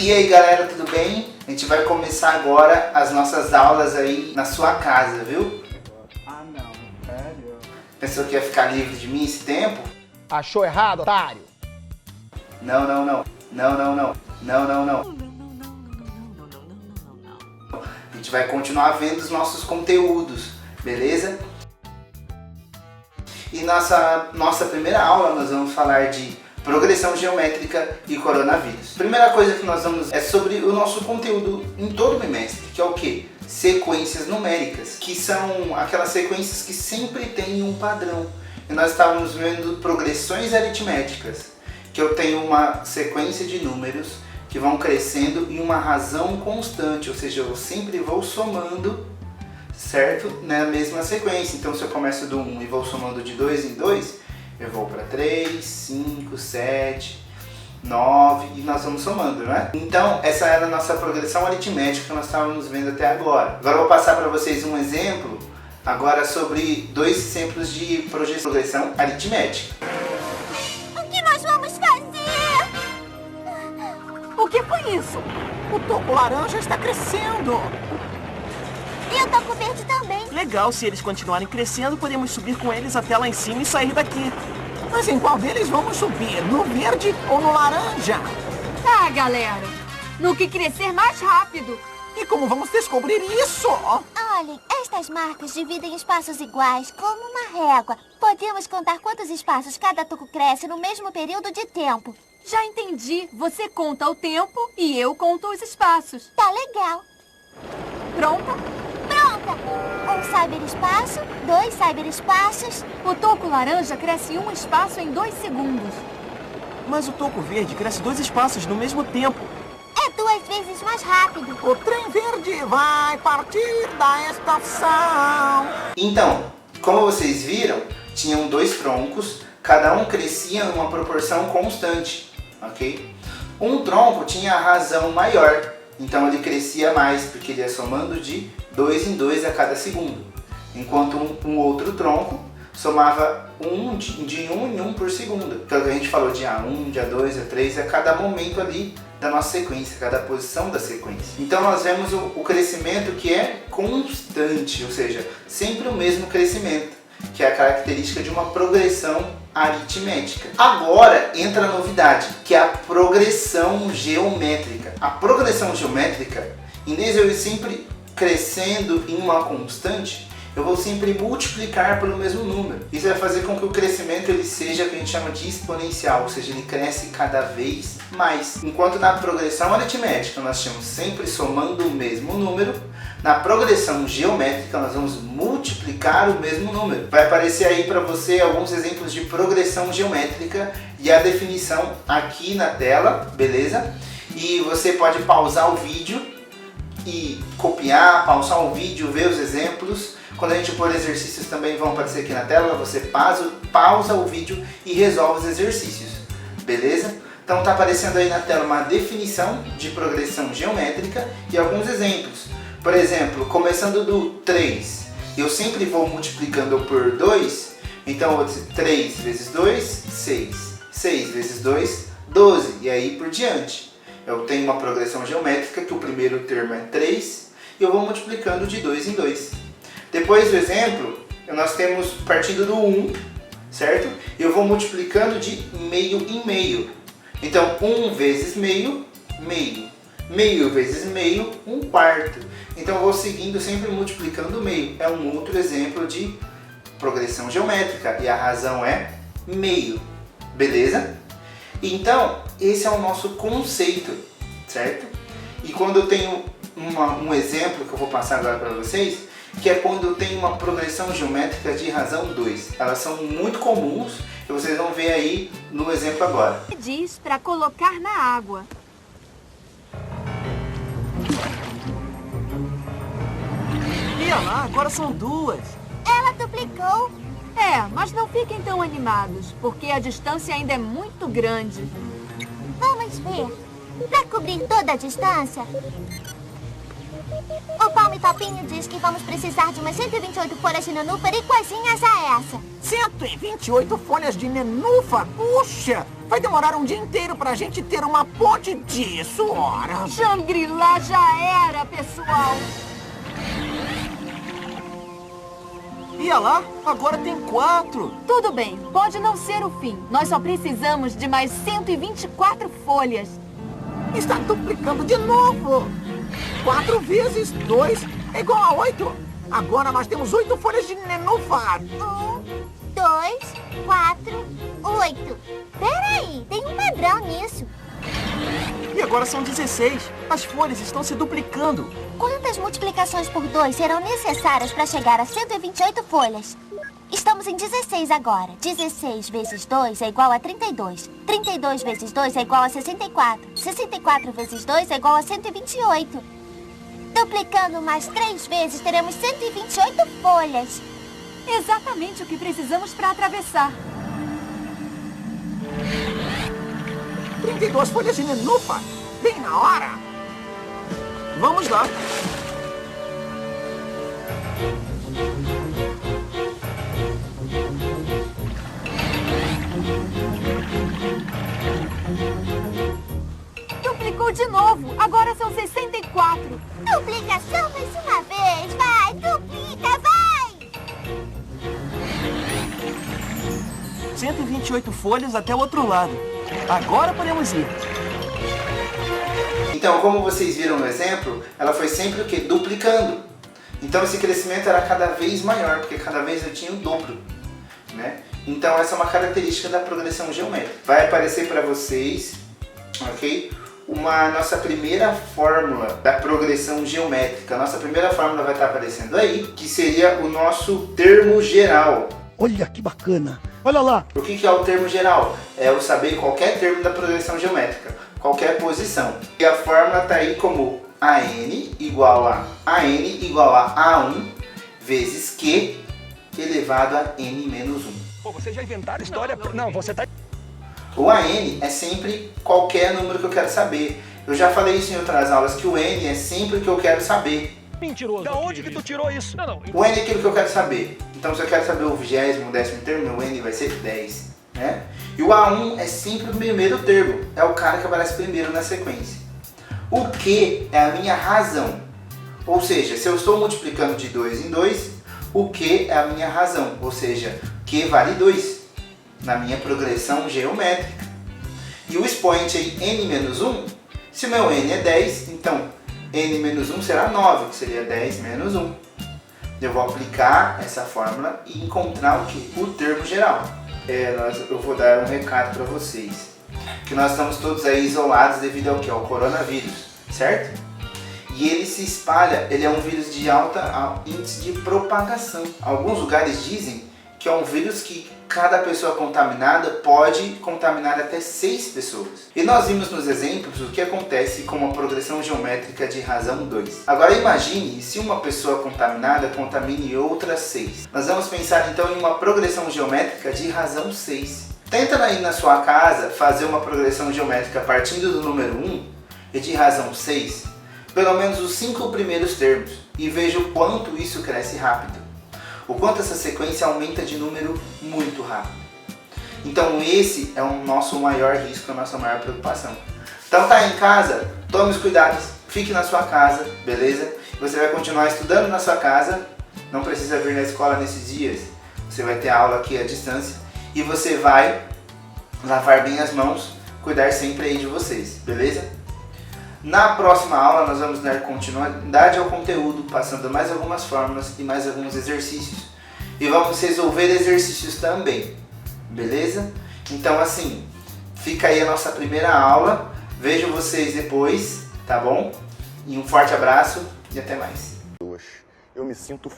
E aí galera, tudo bem? A gente vai começar agora as nossas aulas aí na sua casa, viu? Ah não, sério? Pensou que ia ficar livre de mim esse tempo? Achou errado, otário? Não. A gente vai continuar vendo os nossos conteúdos, beleza? E nossa primeira aula nós vamos falar de progressão geométrica e coronavírus. Primeira coisa que nós vamos é sobre o nosso conteúdo em todo o bimestre, que é o quê? Sequências numéricas, que são aquelas sequências que sempre têm um padrão. E nós estávamos vendo progressões aritméticas, que eu tenho uma sequência de números que vão crescendo em uma razão constante, ou seja, eu sempre vou somando, certo? Na mesma sequência. Então se eu começo do 1 e vou somando de 2 em 2, eu vou para 3, 5, 7, 9 e nós vamos somando, né? Então essa era a nossa progressão aritmética que nós estávamos vendo até agora. Agora eu vou passar para vocês um exemplo agora sobre dois exemplos de progressão aritmética. O que nós vamos fazer? O que foi isso? O toco laranja está crescendo. E o toco verde também. Legal, se eles continuarem crescendo, podemos subir com eles até lá em cima e sair daqui. Mas em qual deles vamos subir? No verde ou no laranja? Tá, galera. No que crescer mais rápido. E como vamos descobrir isso? Olhem, estas marcas dividem espaços iguais, como uma régua. Podemos contar quantos espaços cada toco cresce no mesmo período de tempo. Já entendi. Você conta o tempo e eu conto os espaços. Tá legal. Pronta? Pronta! Um cyberespaço, 2 cyberespaços. O toco laranja cresce um espaço em 2 segundos. Mas o toco verde cresce 2 espaços no mesmo tempo. É 2 vezes mais rápido. O trem verde vai partir da estação. Então, como vocês viram, tinham dois troncos, cada um crescia em uma proporção constante, ok? Um tronco tinha a razão maior, então ele crescia mais, porque ele ia somando de 2 em 2 a cada segundo. Enquanto um outro tronco somava de 1 em 1 por segundo. Que é o que a gente falou de A1, de A2, A3, a cada momento ali da nossa sequência, cada posição da sequência. Então nós vemos o crescimento que é constante, ou seja, sempre o mesmo crescimento, que é a característica de uma progressão aritmética. Agora entra a novidade, que é a progressão geométrica. A progressão geométrica, em vez de eu ir sempre crescendo em uma constante, eu vou sempre multiplicar pelo mesmo número. Isso vai fazer com que o crescimento ele seja o que a gente chama de exponencial, ou seja, ele cresce cada vez mais. Enquanto na progressão aritmética nós estamos sempre somando o mesmo número, na progressão geométrica nós vamos multiplicar o mesmo número. Vai aparecer aí para você alguns exemplos de progressão geométrica e a definição aqui na tela, beleza? E você pode pausar o vídeo e copiar, pausar o vídeo, ver os exemplos. Quando a gente pôr exercícios também vão aparecer aqui na tela, você pausa o vídeo e resolve os exercícios, beleza? Então tá aparecendo aí na tela uma definição de progressão geométrica e alguns exemplos. Por exemplo, começando do 3, eu sempre vou multiplicando por 2, então eu vou dizer 3 vezes 2, 6, 6 vezes 2, 12 e aí por diante. Eu tenho uma progressão geométrica que o primeiro termo é 3 e eu vou multiplicando de 2 em 2. Depois do exemplo, nós temos partindo do 1, certo? Eu vou multiplicando de meio em meio. Então 1 vezes meio, meio. Meio vezes meio, 1/4. Então eu vou seguindo sempre multiplicando o meio. É um outro exemplo de progressão geométrica e a razão é meio. Beleza? Então, esse é o nosso conceito, certo? E quando eu tenho um exemplo que eu vou passar agora para vocês, que é quando eu tenho uma progressão geométrica de razão 2. Elas são muito comuns e vocês vão ver aí no exemplo agora. Diz para colocar na água. E olha lá, agora são 2. Ela duplicou. É, mas não fiquem tão animados, porque a distância ainda é muito grande. Vamos ver. Para cobrir toda a distância, o Palme Topinho diz que vamos precisar de umas 128 folhas de nenúfar iguaizinhas a essa. 128 folhas de nenúfar? Puxa! Vai demorar um dia inteiro pra gente ter uma ponte disso, ora. Shangri-La já era, pessoal. Ia lá, agora tem 4. Tudo bem, pode não ser o fim. Nós só precisamos de mais 124 folhas. Está duplicando de novo. 4 vezes 2 é igual a 8. Agora nós temos 8 folhas de nenúfar. 1, 2, 4, 8. Peraí, tem um padrão nisso. E agora são 16. As folhas estão se duplicando. Quantas multiplicações por 2 serão necessárias para chegar a 128 folhas? Estamos em 16 agora. 16 vezes 2 é igual a 32. 32 vezes 2 é igual a 64. 64 vezes 2 é igual a 128. Duplicando mais 3 vezes, teremos 128 folhas. Exatamente o que precisamos para atravessar. 32 folhas de nenúfar. Bem na hora. Vamos lá. Duplicou de novo. Agora são 64. Duplica só mais uma vez. Vai, duplica, vai! 128 folhas até o outro lado. Agora podemos ir. Então, como vocês viram no exemplo, ela foi sempre o quê? Duplicando. Então esse crescimento era cada vez maior, porque cada vez eu tinha o dobro, né? Então essa é uma característica da progressão geométrica. Vai aparecer para vocês, ok? Nossa primeira fórmula da progressão geométrica. A nossa primeira fórmula vai estar aparecendo aí, que seria o nosso termo geral. Olha que bacana. Olha lá. O que é o termo geral? É eu saber qualquer termo da progressão geométrica, qualquer posição. E a fórmula está aí como AN igual a A1 vezes Q elevado a N menos 1. Pô, você já inventaram história? Não, você tá... O AN é sempre qualquer número que eu quero saber. Eu já falei isso em outras aulas, que o N é sempre o que eu quero saber. Mentiroso. Da onde que tu tirou isso? Não. O N é aquilo que eu quero saber. Então se eu quero saber o 20º, 10º termo, meu N vai ser 10, né? E o A1 é sempre o primeiro termo. É o cara que aparece primeiro na sequência. O Q é a minha razão. Ou seja, se eu estou multiplicando de 2 em 2, o Q é a minha razão. Ou seja, Q vale 2 na minha progressão geométrica. E o expoente aí, N menos 1, se o meu N é 10, então N menos 1 será 9, que seria 10 menos 1. Eu vou aplicar essa fórmula e encontrar o quê? O termo geral. Eu vou dar um recado para vocês. Que nós estamos todos aí isolados devido ao quê? Ao coronavírus, certo? E ele se espalha, ele é um vírus de alto índice de propagação. Alguns lugares dizem que é um vírus que cada pessoa contaminada pode contaminar até 6 pessoas. E nós vimos nos exemplos o que acontece com uma progressão geométrica de razão 2. Agora imagine se uma pessoa contaminada contamine outras 6. Nós vamos pensar então em uma progressão geométrica de razão 6. Tenta aí na sua casa fazer uma progressão geométrica partindo do número 1 e de razão 6, pelo menos os 5 primeiros termos, e veja o quanto isso cresce rápido. O quanto essa sequência aumenta de número muito rápido. Então esse é o nosso maior risco, a nossa maior preocupação. Então tá em casa, tome os cuidados, fique na sua casa, beleza? Você vai continuar estudando na sua casa, não precisa vir na escola nesses dias. Você vai ter aula aqui à distância e você vai lavar bem as mãos, cuidar sempre aí de vocês, beleza? Na próxima aula nós vamos dar continuidade ao conteúdo, passando mais algumas fórmulas e mais alguns exercícios. E vamos resolver exercícios também, beleza? Então assim, fica aí a nossa primeira aula. Vejo vocês depois, tá bom? E um forte abraço e até mais. Eu me sinto